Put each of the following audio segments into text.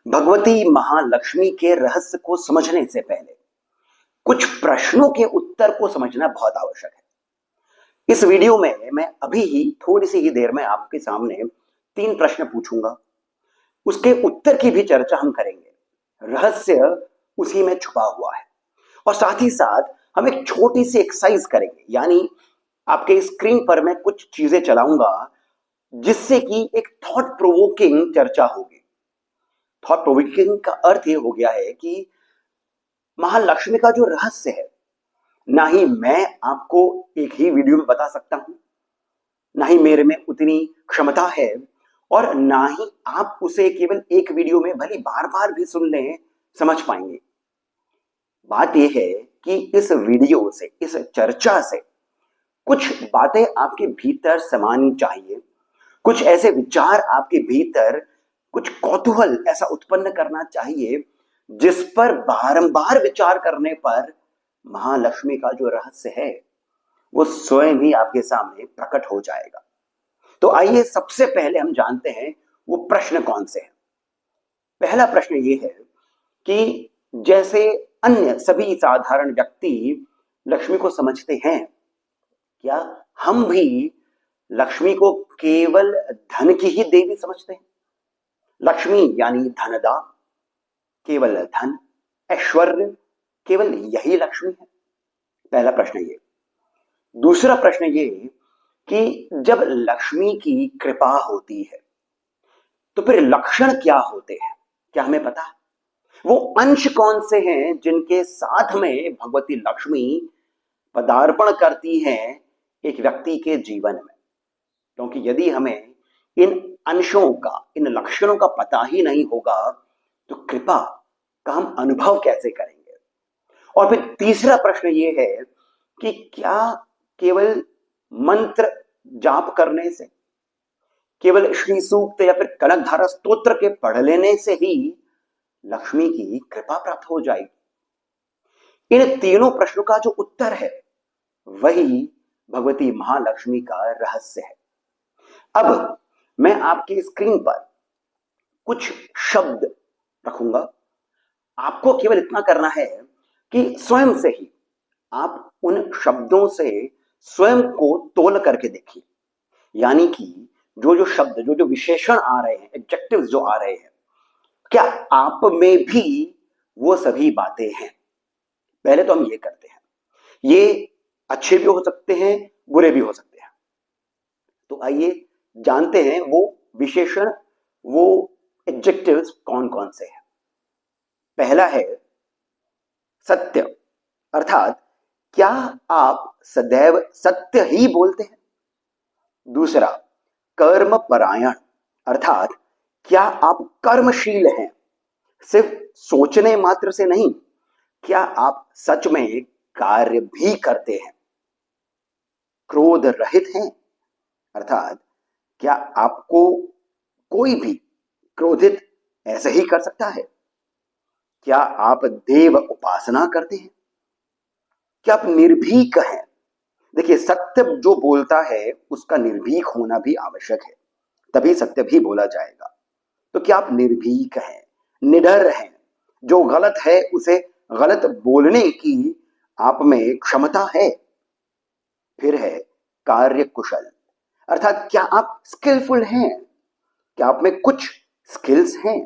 भगवती महालक्ष्मी के रहस्य को समझने से पहले कुछ प्रश्नों के उत्तर को समझना बहुत आवश्यक है। इस वीडियो में मैं अभी ही थोड़ी सी ही देर में आपके सामने 3 प्रश्न पूछूंगा, उसके उत्तर की भी चर्चा हम करेंगे। रहस्य उसी में छुपा हुआ है और साथ ही साथ हम एक छोटी सी एक्सरसाइज करेंगे, यानी आपके स्क्रीन पर मैं कुछ चीजें चलाऊंगा जिससे कि एक थॉट प्रोवोकिंग चर्चा होगी। थॉट प्रोवोकिंग का अर्थ ये हो गया है कि महालक्ष्मी का जो रहस्य है, ना ही मैं आपको एक ही वीडियो में बता सकता हूं, ना ही मेरे में उतनी क्षमता है, और ना ही आप उसे केवल एक वीडियो में भले बार बार भी सुन लें समझ पाएंगे। बात यह है कि इस वीडियो से, इस चर्चा से कुछ बातें आपके भीतर समानी चाहिए, कुछ ऐसे विचार आपके भीतर, कुछ कौतूहल ऐसा उत्पन्न करना चाहिए जिस पर बारंबार विचार करने पर महालक्ष्मी का जो रहस्य है वो स्वयं ही आपके सामने प्रकट हो जाएगा। तो आइए सबसे पहले हम जानते हैं वो प्रश्न कौन से हैं। पहला प्रश्न ये है कि जैसे अन्य सभी साधारण व्यक्ति लक्ष्मी को समझते हैं, क्या हम भी लक्ष्मी को केवल धन की ही देवी समझते हैं? लक्ष्मी यानी धनदा, केवल धन, ऐश्वर्य, केवल यही लक्ष्मी है? पहला प्रश्न ये। दूसरा प्रश्न ये कि जब लक्ष्मी की कृपा होती है तो फिर लक्षण क्या होते हैं? क्या हमें पता है वो अंश कौन से हैं जिनके साथ में भगवती लक्ष्मी पदार्पण करती हैं एक व्यक्ति के जीवन में? क्योंकि यदि हमें इन अंशों का, इन लक्षणों का पता ही नहीं होगा तो कृपा का हम अनुभव कैसे करेंगे? और फिर तीसरा प्रश्न ये है कि क्या केवल मंत्र जाप करने से, केवल श्री सूक्त या फिर कनकधारा स्तोत्र के पढ़ लेने से ही लक्ष्मी की कृपा प्राप्त हो जाएगी? इन तीनों प्रश्नों का जो उत्तर है वही भगवती महालक्ष्मी का रहस्य है। अब मैं आपकी स्क्रीन पर कुछ शब्द रखूंगा, आपको केवल इतना करना है कि स्वयं से ही आप उन शब्दों से स्वयं को तोल करके देखिए, यानी कि जो जो शब्द, जो जो विशेषण आ रहे हैं, एडजेक्टिव्स जो आ रहे हैं, क्या आप में भी वो सभी बातें हैं? पहले तो हम ये करते हैं, ये अच्छे भी हो सकते हैं, बुरे भी हो सकते हैं। तो आइए जानते हैं वो विशेषण, वो एडजेक्टिव्स कौन कौन से हैं। पहला है सत्य, अर्थात क्या आप सदैव सत्य ही बोलते हैं? दूसरा कर्म परायण, अर्थात क्या आप कर्मशील हैं, सिर्फ सोचने मात्र से नहीं, क्या आप सच में कार्य भी करते हैं? क्रोध रहित हैं, अर्थात क्या आपको कोई भी क्रोधित ऐसे ही कर सकता है? क्या आप देव उपासना करते हैं? क्या आप निर्भीक हैं? देखिए, सत्य जो बोलता है उसका निर्भीक होना भी आवश्यक है, तभी सत्य भी बोला जाएगा। तो क्या आप निर्भीक हैं, निडर हैं, जो गलत है उसे गलत बोलने की आप में क्षमता है? फिर है कार्य कुशल, अर्थात क्या आप स्किलफुल हैं, क्या आप में कुछ स्किल्स हैं,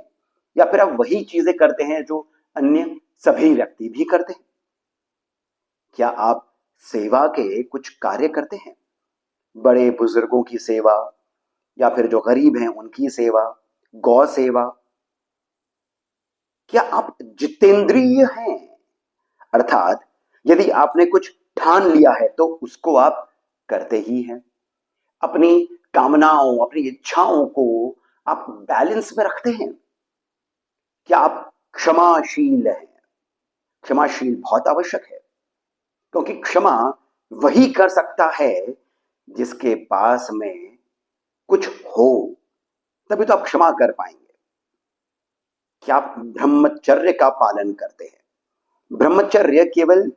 या फिर आप वही चीजें करते हैं जो अन्य सभी व्यक्ति भी करते हैं? क्या आप सेवा के कुछ कार्य करते हैं, बड़े बुजुर्गों की सेवा, या फिर जो गरीब हैं उनकी सेवा, गौ सेवा? क्या आप जितेंद्रिय हैं, अर्थात यदि आपने कुछ ठान लिया है तो उसको आप करते ही हैं? अपनी कामनाओं, अपनी इच्छाओं को आप बैलेंस में रखते हैं? क्या आप क्षमाशील हैं? क्षमाशील बहुत आवश्यक है, क्योंकि क्षमा वही कर सकता है जिसके पास में कुछ हो, तभी तो आप क्षमा कर पाएंगे। क्या आप ब्रह्मचर्य का पालन करते हैं? ब्रह्मचर्य केवल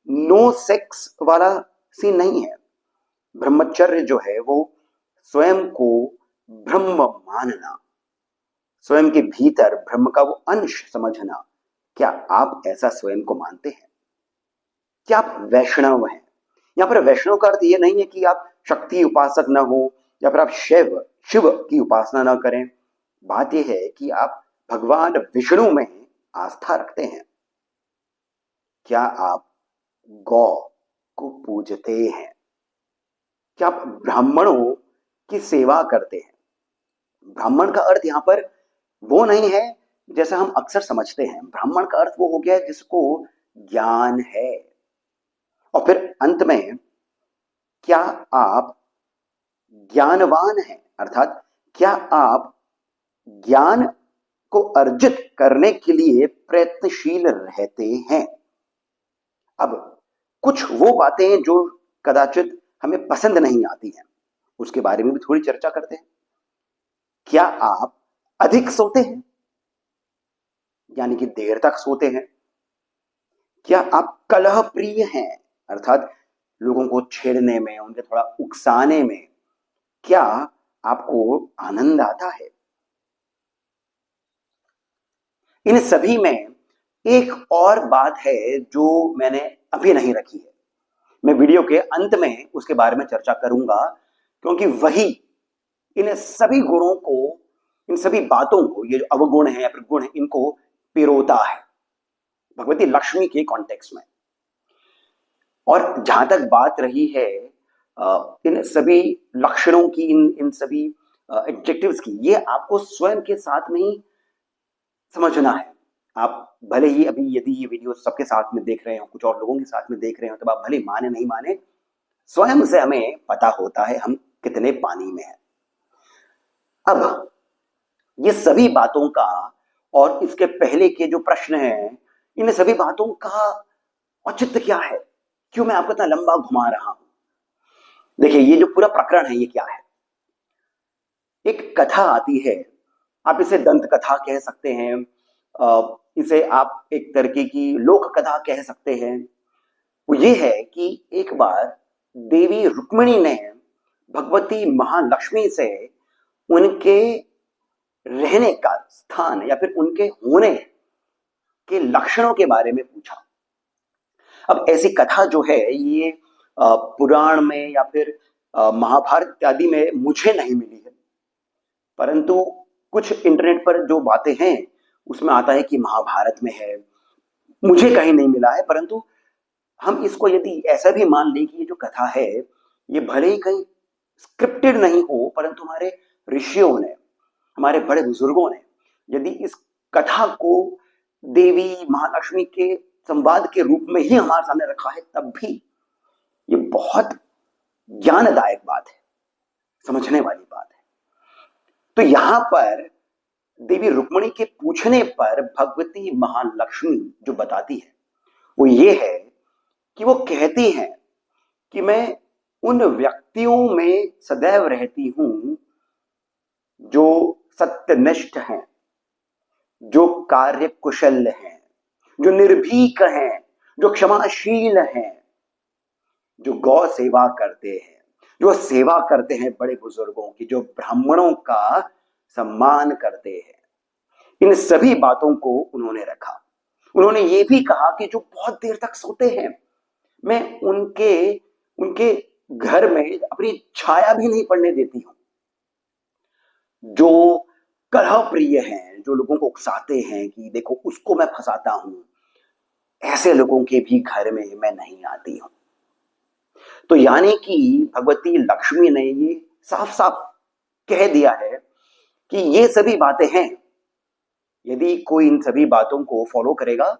नो सेक्स वाला सीन नहीं है। ब्रह्मचर्य जो है वो स्वयं को ब्रह्म मानना, स्वयं के भीतर ब्रह्म का वो अंश समझना, क्या आप ऐसा स्वयं को मानते हैं? क्या आप वैष्णव हैं? यहां पर वैष्णव का अर्थ ये नहीं है कि आप शक्ति उपासक न हो या फिर आप शिव की उपासना न करें। बात यह है कि आप भगवान विष्णु में आस्था रखते हैं। क्या आप गौ को पूजते हैं? क्या आप ब्राह्मणों की सेवा करते हैं? ब्राह्मण का अर्थ यहां पर वो नहीं है जैसा हम अक्सर समझते हैं। ब्राह्मण का अर्थ वो हो गया जिसको ज्ञान है। और फिर अंत में, क्या आप ज्ञानवान हैं? अर्थात क्या आप ज्ञान को अर्जित करने के लिए प्रयत्नशील रहते हैं? अब कुछ वो बातें हैं जो कदाचित हमें पसंद नहीं आती हैं, उसके बारे में भी थोड़ी चर्चा करते हैं। क्या आप अधिक सोते हैं, यानी कि देर तक सोते हैं? क्या आप कलह प्रिय हैं, अर्थात लोगों को छेड़ने में, उनके थोड़ा उकसाने में क्या आपको आनंद आता है? इन सभी में एक और बात है जो मैंने अभी नहीं रखी है। मैं वीडियो के अंत में उसके बारे में चर्चा करूंगा, क्योंकि वही इन सभी गुणों को, इन सभी बातों को, ये जो अवगुण है या फिर गुण है, इनको पिरोता है भगवती लक्ष्मी के कॉन्टेक्स्ट में। और जहां तक बात रही है इन सभी लक्षणों की, इन सभी एडजेक्टिव्स की, ये आपको स्वयं के साथ में ही समझना है। आप भले ही अभी यदि ये वीडियो सबके साथ में देख रहे हो, कुछ और लोगों के साथ में देख रहे हो, तब आप भले माने नहीं माने, स्वयं से हमें पता होता है हम कितने पानी में हैं। अब ये सभी बातों का और इसके पहले के जो प्रश्न हैं, इन सभी बातों का औचित्य क्या है? क्यों मैं आपको इतना लंबा घुमा रहा हूं? देखिए, ये जो पूरा प्रकरण है, ये क्या है? एक कथा आती है, आप इसे दंत कथा कह सकते हैं, इसे आप एक तरीके की लोक कथा कह सकते हैं। वो ये है कि एक बार देवी रुक्मिणी ने भगवती महालक्ष्मी से उनके रहने का स्थान या फिर उनके होने के लक्षणों के बारे में पूछा। अब ऐसी कथा जो है ये पुराण में या फिर महाभारत इत्यादि में मुझे नहीं मिली है, परंतु कुछ इंटरनेट पर जो बातें हैं उसमें आता है कि महाभारत में है। मुझे कहीं नहीं मिला है, परंतु हम इसको यदि ऐसा भी मान लें कि ये जो कथा है ये भले ही कहीं स्क्रिप्टेड नहीं हो, परंतु हमारे ऋषियों ने, हमारे बड़े बुजुर्गों ने यदि इस कथा को देवी महालक्ष्मी के संवाद के रूप में ही हमारे सामने रखा है, तब भी ये बहुत ज्ञानदायक बात है, समझने वाली बात है। तो यहां पर देवी रुक्मिणी के पूछने पर भगवती महालक्ष्मी जो बताती है वो ये है कि वो कहती हैं कि मैं उन व्यक्तियों में सदैव रहती हूं जो सत्यनिष्ठ हैं, जो कार्य कुशल हैं, जो निर्भीक हैं, जो क्षमाशील हैं, जो गौ सेवा करते हैं, जो सेवा करते हैं बड़े बुजुर्गों की, जो ब्राह्मणों का सम्मान करते हैं। इन सभी बातों को उन्होंने रखा। उन्होंने ये भी कहा कि जो बहुत देर तक सोते हैं, मैं उनके उनके घर में अपनी छाया भी नहीं पड़ने देती हूं। जो कलह प्रिय हैं, जो लोगों को उकसाते हैं कि देखो उसको मैं फंसाता हूं, ऐसे लोगों के भी घर में मैं नहीं आती हूं। तो यानी कि भगवती लक्ष्मी ने ये साफ साफ कह दिया है कि ये सभी बातें हैं, यदि कोई इन सभी बातों को फॉलो करेगा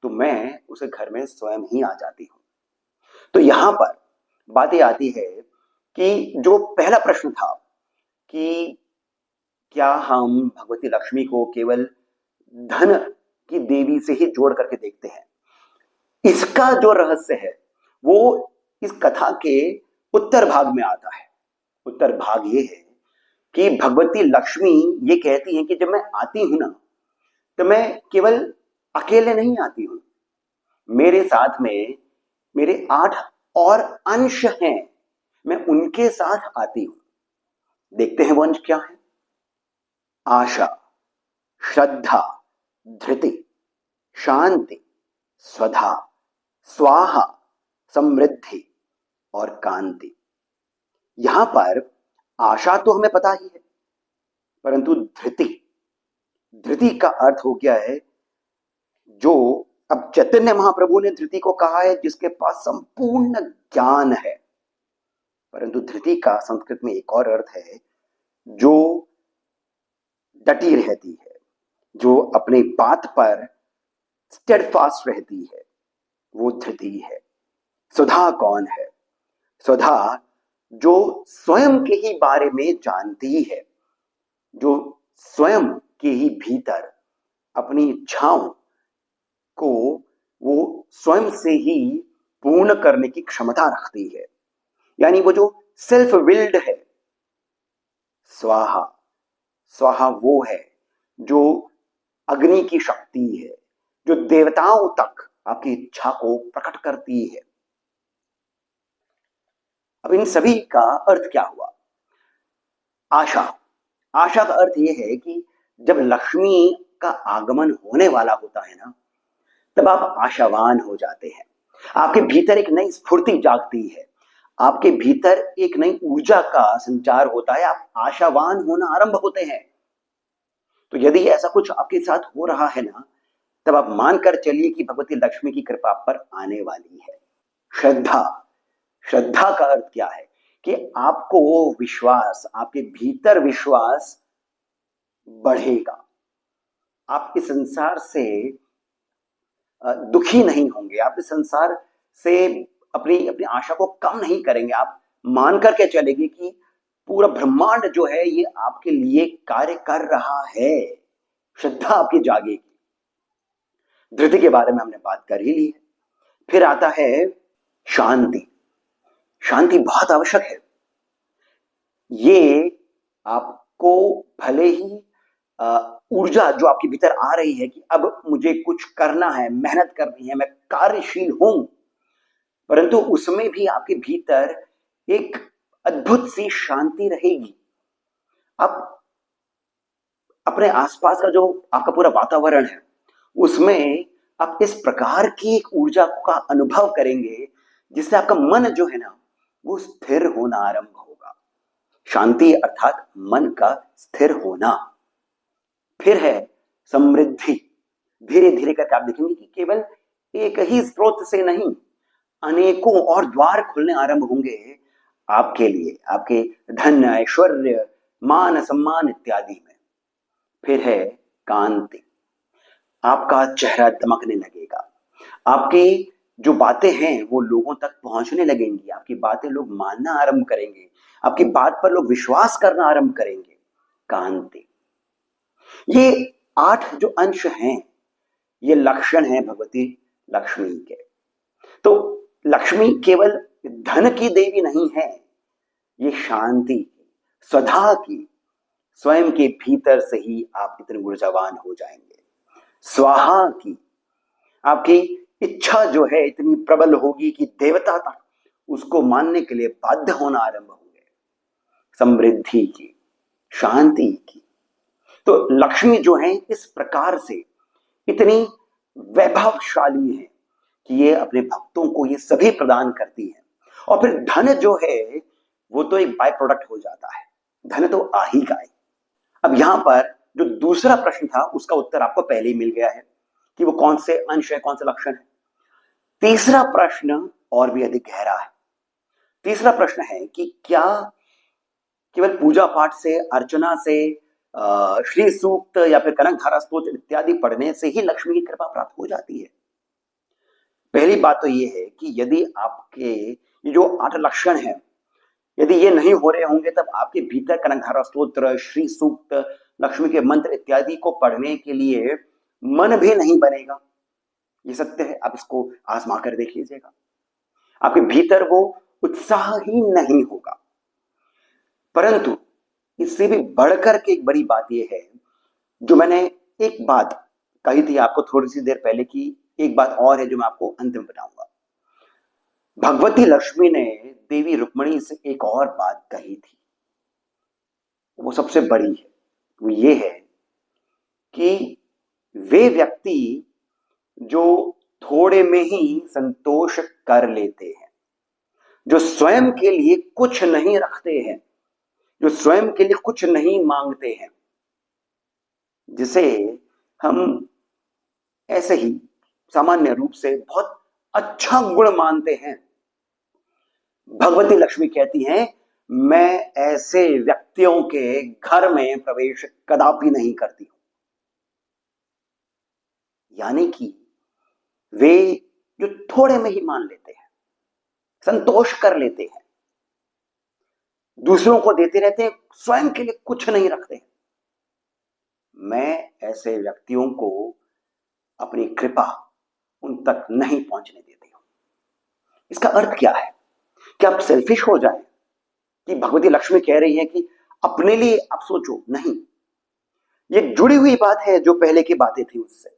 तो मैं उसे घर में स्वयं ही आ जाती हूं। तो यहां पर बातें आती है कि जो पहला प्रश्न था कि क्या हम भगवती लक्ष्मी को केवल धन की देवी से ही जोड़ करके देखते हैं? इसका जो रहस्य है वो इस कथा के उत्तर भाग में आता है। उत्तर भाग ये है कि भगवती लक्ष्मी ये कहती हैं कि जब मैं आती हूं ना, तो मैं केवल अकेले नहीं आती हूं, मेरे साथ में मेरे 8 और अंश हैं, मैं उनके साथ आती हूं। देखते हैं वो अंश क्या है? आशा, श्रद्धा, धृति, शांति, स्वधा, स्वाहा, समृद्धि और कांति। यहां पर आशा तो हमें पता ही है, परंतु धृति, धृति का अर्थ हो गया है जो अब चैतन्य महाप्रभु ने धृति को कहा है जिसके पास संपूर्ण ज्ञान है, परंतु धृति का संस्कृत में एक और अर्थ है जो डटी रहती है, जो अपनी बात पर स्टेडफास्ट रहती है, वो धृति है। सुधा कौन है? सुधा जो स्वयं के ही बारे में जानती है, जो स्वयं के ही भीतर अपनी इच्छाओं को वो स्वयं से ही पूर्ण करने की क्षमता रखती है, यानी वो जो सेल्फ विल्ड है। स्वाहा, स्वाहा वो है जो अग्नि की शक्ति है, जो देवताओं तक आपकी इच्छा को प्रकट करती है। अब इन सभी का अर्थ क्या हुआ? आशा, आशा का अर्थ यह है कि जब लक्ष्मी का आगमन होने वाला होता है ना, तब आप आशावान हो जाते हैं। आपके भीतर एक नई स्फूर्ति जागती है, आपके भीतर एक नई ऊर्जा का संचार होता है, आप आशावान होना आरंभ होते हैं। तो यदि ऐसा कुछ आपके साथ हो रहा है ना, तब आप मानकर चलिए कि भगवती लक्ष्मी की कृपा पर आने वाली है। श्रद्धा, श्रद्धा का अर्थ क्या है कि आपको विश्वास, आपके भीतर विश्वास बढ़ेगा। आप इस संसार से दुखी नहीं होंगे, आप इस संसार से अपनी अपनी आशा को कम नहीं करेंगे। आप मान करके चलेंगे कि पूरा ब्रह्मांड जो है ये आपके लिए कार्य कर रहा है। श्रद्धा आपकी जागेगी। धृति के बारे में हमने बात कर ही ली है। फिर आता है शांति। शांति बहुत आवश्यक है। ये आपको भले ही ऊर्जा जो आपके भीतर आ रही है कि अब मुझे कुछ करना है, मेहनत करनी है, मैं कार्यशील हूं, परंतु उसमें भी आपके भीतर एक अद्भुत सी शांति रहेगी। आप अपने आसपास का जो आपका पूरा वातावरण है उसमें आप इस प्रकार की एक ऊर्जा का अनुभव करेंगे जिससे आपका मन जो है ना वो स्थिर होना आरंभ होगा। शांति अर्थात मन का स्थिर होना। फिर है समृद्धि। धीरे धीरे करके आप देखेंगे कि केवल एक ही स्रोत से नहीं, अनेकों और द्वार खुलने आरंभ होंगे आपके लिए, आपके धन, ऐश्वर्य, मान, सम्मान इत्यादि में। फिर है कांति। आपका चेहरा दमकने लगेगा, आपकी जो बातें हैं वो लोगों तक पहुंचने लगेंगी, आपकी बातें लोग मानना आरंभ करेंगे, आपकी बात पर लोग विश्वास करना आरंभ करेंगे। कांति। ये 8 जो अंश हैं ये लक्षण हैं भगवती लक्ष्मी के। तो लक्ष्मी केवल धन की देवी नहीं है, ये शांति की, स्वधा की, स्वयं के भीतर से ही आप इतने ऊर्जावान हो जाएंगे। स्वाहा की, आपकी इच्छा जो है इतनी प्रबल होगी कि देवता तक उसको मानने के लिए बाध्य होना आरंभ होंगे। समृद्धि की, शांति की। तो लक्ष्मी जो है इस प्रकार से इतनी वैभवशाली है कि ये अपने भक्तों को ये सभी प्रदान करती है। और फिर धन जो है वो तो एक बाय प्रोडक्ट हो जाता है, धन तो आ ही का है। अब यहां पर जो दूसरा प्रश्न था उसका उत्तर आपको पहले ही मिल गया है कि वो कौन से अंश है, कौन से लक्षण है। तीसरा प्रश्न और भी अधिक गहरा है। तीसरा प्रश्न है कि क्या केवल पूजा पाठ से, अर्चना से, श्री सूक्त या फिर कनकधारा स्तोत्र इत्यादि पढ़ने से ही लक्ष्मी की कृपा प्राप्त हो जाती है? पहली बात तो ये है कि यदि आपके ये जो 8 लक्षण हैं यदि ये नहीं हो रहे होंगे तब आपके भीतर कनकधारा स्तोत्र, श्री सूक्त, लक्ष्मी के मंत्र इत्यादि को पढ़ने के लिए मन भी नहीं बनेगा। ये सत्य है, आप इसको आजमा कर देख लीजिएगा। आपके भीतर वो उत्साह ही नहीं होगा। परंतु इससे भी बढ़कर के एक बड़ी बात यह है, जो मैंने एक बात कही थी आपको थोड़ी सी देर पहले की, एक बात और है जो मैं आपको अंत में बताऊंगा। भगवती लक्ष्मी ने देवी रुक्मिणी से एक और बात कही थी, वो सबसे बड़ी है। वो ये है कि वे व्यक्ति जो थोड़े में ही संतोष कर लेते हैं, जो स्वयं के लिए कुछ नहीं रखते हैं, जो स्वयं के लिए कुछ नहीं मांगते हैं, जिसे हम ऐसे ही सामान्य रूप से बहुत अच्छा गुण मानते हैं, भगवती लक्ष्मी कहती हैं, मैं ऐसे व्यक्तियों के घर में प्रवेश कदापि नहीं करती हूं। यानी कि वे जो थोड़े में ही मान लेते हैं, संतोष कर लेते हैं, दूसरों को देते रहते हैं, स्वयं के लिए कुछ नहीं रखते हैं, मैं ऐसे व्यक्तियों को अपनी कृपा उन तक नहीं पहुंचने देती हूं। इसका अर्थ क्या है? कि आप सेल्फिश हो जाए, कि भगवती लक्ष्मी कह रही है कि अपने लिए आप सोचो? नहीं, ये जुड़ी हुई बात है जो पहले की बातें थी उससे।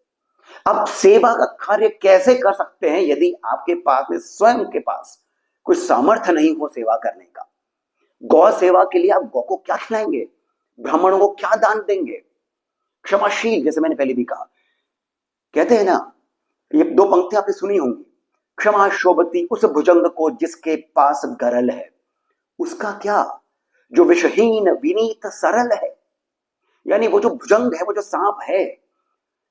आप सेवा का कार्य कैसे कर सकते हैं यदि आपके पास में स्वयं के पास कोई सामर्थ्य नहीं हो सेवा करने का? गौ सेवा के लिए आप गौ को क्या खिलाएंगे? ब्राह्मणों को क्या दान देंगे? क्षमाशील, जैसे मैंने पहले भी कहा, कहते हैं ना, ये दो पंक्तियां आपने सुनी होंगी, क्षमा शोभती उस भुजंग को जिसके पास गरल है। उसका क्या? जो विषहीन विनीत सरल है। यानी वो जो भुजंग है, वो जो सांप है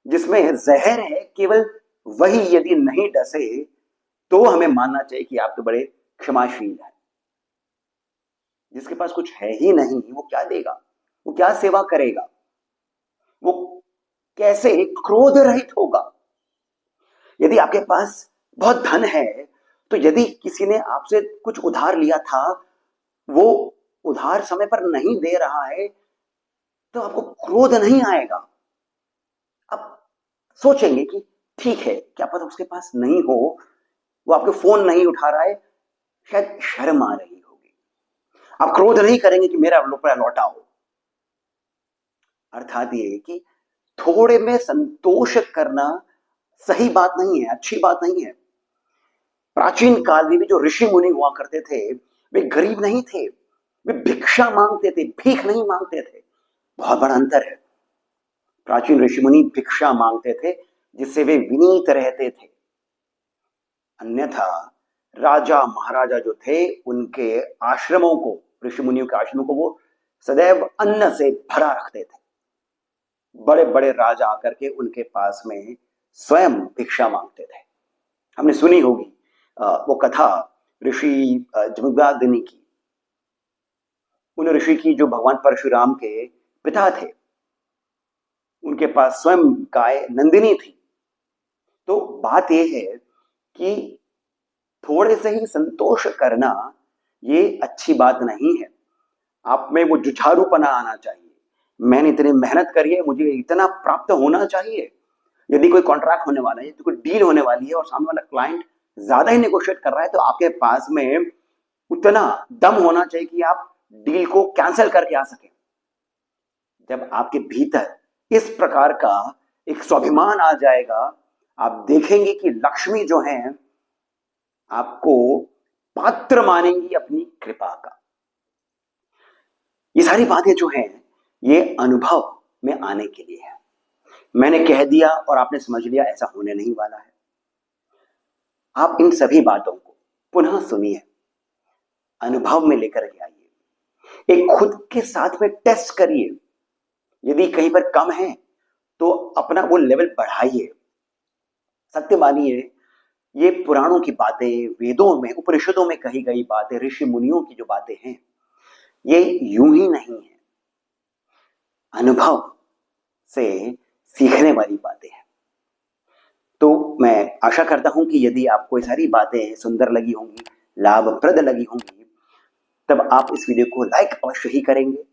जिसमें जहर है, केवल वही यदि नहीं डसे तो हमें मानना चाहिए कि आप तो बड़े क्षमाशील हैं। जिसके पास कुछ है ही नहीं, वो क्या देगा? वो क्या सेवा करेगा? वो कैसे क्रोध रहित होगा? यदि आपके पास बहुत धन है, तो यदि किसी ने आपसे कुछ उधार लिया था, वो उधार समय पर नहीं दे रहा है, तो आपको क्रोध नहीं आएगा। आप सोचेंगे कि ठीक है, क्या पता उसके पास नहीं हो, वो आपके फोन नहीं उठा रहा है, शायद शर्म आ रही होगी। आप क्रोध नहीं करेंगे कि मेरा रुपया लौटाओ। अर्थात ये कि थोड़े में संतोष करना सही बात नहीं है, अच्छी बात नहीं है। प्राचीन काल में भी जो ऋषि मुनि हुआ करते थे, वे गरीब नहीं थे, वे भिक्षा मांगते थे, भीख नहीं मांगते थे। बहुत बड़ा अंतर है। प्राचीन ऋषि मुनि भिक्षा मांगते थे, जिससे वे विनीत रहते थे। अन्यथा राजा महाराजा जो थे, उनके आश्रमों को, ऋषि मुनियों के आश्रमों को वो सदैव अन्न से भरा रखते थे। बड़े बड़े राजा आकर के उनके पास में स्वयं भिक्षा मांगते थे। हमने सुनी होगी वो कथा ऋषि जमदग्नि की। उन ऋषि की जो भगवान परशुराम के पिता थे, उनके पास स्वयं गाय नंदिनी थी। तो बात यह है कि थोड़े से ही संतोष करना ये अच्छी बात नहीं है। आप में वो जुझारूपना आना चाहिए। मैंने इतनी मेहनत करी है, मुझे इतना प्राप्त होना चाहिए। यदि कोई कॉन्ट्रैक्ट होने वाला है, तो कोई डील होने वाली है और सामने वाला क्लाइंट ज्यादा ही नेगोशिएट कर रहा है, तो आपके पास में उतना दम होना चाहिए कि आप डील को कैंसिल करके आ सके। जब आपके भीतर इस प्रकार का एक स्वाभिमान आ जाएगा, आप देखेंगे कि लक्ष्मी जो है आपको पात्र मानेंगी अपनी कृपा का। ये सारी बातें जो हैं, ये अनुभव में आने के लिए है। मैंने कह दिया और आपने समझ लिया, ऐसा होने नहीं वाला है। आप इन सभी बातों को पुनः सुनिए, अनुभव में लेकर के आइए, एक खुद के साथ में टेस्ट करिए। यदि कहीं पर कम है तो अपना वो लेवल बढ़ाइए। सत्य मानिए, ये पुराणों की बातें, वेदों में, उपनिषदों में कही गई बातें, ऋषि मुनियों की जो बातें हैं, ये यूं ही नहीं है, अनुभव से सीखने वाली बातें हैं। तो मैं आशा करता हूं कि यदि आपको ये सारी बातें सुंदर लगी होंगी, लाभप्रद लगी होंगी, तब आप इस वीडियो को लाइक अवश्य ही करेंगे।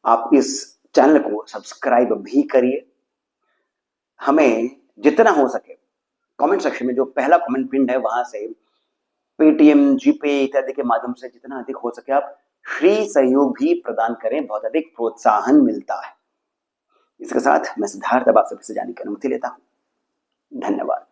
आप इस चैनल को सब्सक्राइब भी करिए। हमें जितना हो सके कमेंट सेक्शन में जो पहला कमेंट पिन है, वहां से पेटीएम, जीपे इत्यादि के माध्यम से जितना अधिक हो सके आप श्री सहयोग भी प्रदान करें। बहुत अधिक प्रोत्साहन मिलता है। इसके साथ मैं सिद्धार्थ अब आप सभी से जाने की अनुमति लेता हूं। धन्यवाद।